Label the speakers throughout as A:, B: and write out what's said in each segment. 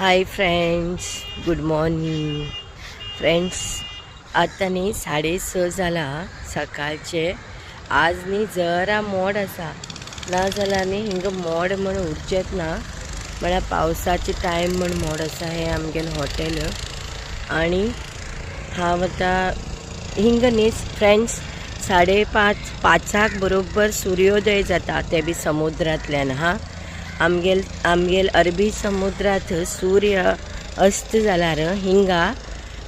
A: Hi friends, good morning friends. आता न्ही 6:30 जाला सकाळचे. आज न्ही जरा मोड आसा, ना जाल्यार न्ही हिंगा मोड म्हण उरचेत ना, म्हळ्यार पावसाचे टायम म्हण मोड आसा. हे आमगेलें हॉटेल आणि हांव आतां हिंगा न्ही फ्रेंड्स 5:30 बरोबर सूर्योदय जाता, ते बी समुद्रांतल्यान. आमगेल अरबी समुद्रात सूर्य अस्त जाल्यार हिंगा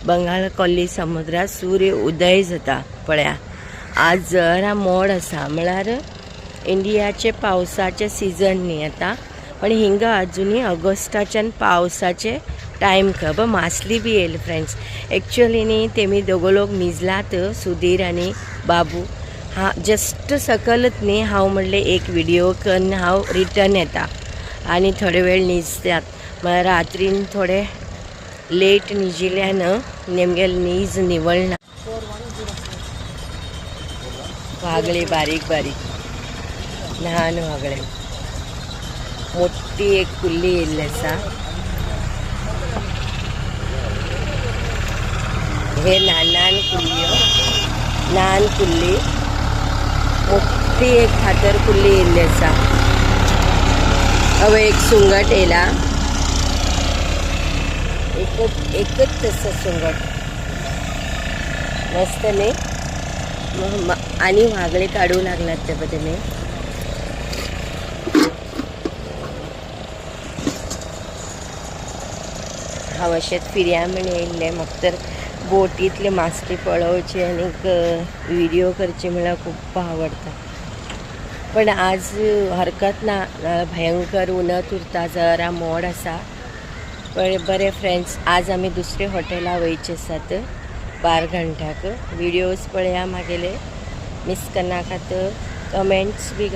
A: बंगाल कोल्ली समुद्रात सूर्य उदय जाता. पळया आज जरा मोड आसा, म्हळ्यार इंडियाचे पावसाचे सीजन न्ही आता, पण हिंगा अजुनी ऑगस्टाच्यान पावसाचे टायम खबर. मासली बी येयली फ्रेंड्स. एक्चुअली न्ही तेमी दोगो लोक न्हिजलात, सुधीर आनी बाबू. जस्ट सकलच न्ही हांव म्हणलें एक व्हिडिओ करून हांव रिटर्न येता आणि थोडे वेळ न्हिजतात. म्हळ्यार रात्रीन थोडे लेट न्हिजिल्ल्यान नेमगेल न्हीज निवळना. वागळे बारीक बारीक ल्हान वागळे, मोठी एक कुल्ली येयल्ली आसा. हे ल्हान कुल्ल्यो, ल्हान कुल्ली, मोठी एक फातर कुल्ली येयल्ली आसा. हवे एक सुंगट येयला, एकच तसं सुंगट. मस्त न्ही. आणि वागळे काढू लागलात ते बद्दल. हांव अशेंच फिरया म्हण येयल्लें. म्हाका तर बोटींतले मासली पळोवचे आनी व्हिडिओ करचे म्हळ्यार खूब आवडटा. पण आज हरकत ना, भयंकर उनत उरता, जरा मोड आसा. पण बरे फ्रेंड्स, आज आमी दुसरे हॉटेला वयचे आसात 12 घंट्याक. व्हिडिओज पळया मागेले, मिस करनाकात. कमेंट्स बी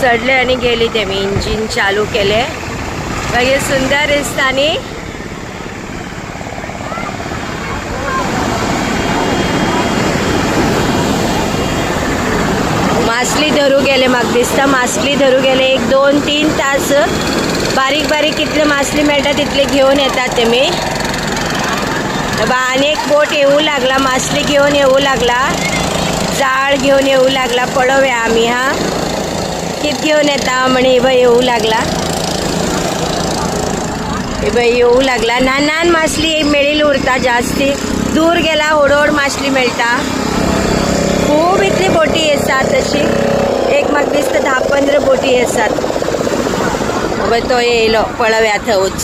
A: चढले आनी गेली तेमी. इंजीन चालू केले, मागीर सुंदर दिसता न्ही. मासली धरू गेले, म्हाका दिसता मासली धरू गेले. 1-2-3 तास बारीक बारीक कितले मासली मेळटा तितले घेवन येतात तेमी. आनी एक बोट येवू लागला, मासली घेवन येवू लागला, जाळ घेवन येवू लागला. पळोवया आमी कित घेवन येता म्हणे. येवू लागला, येवू लागला. ल्हान मासली मेळिल्ली उरता, जास्ती दूर गेला हळूहळू मासली मेळटा. खूब इतली बोटी आसात तशी. एक म्हाका दिसता 10-15 बोटी आसात. तो येयलो, पळोवया थंय वचून.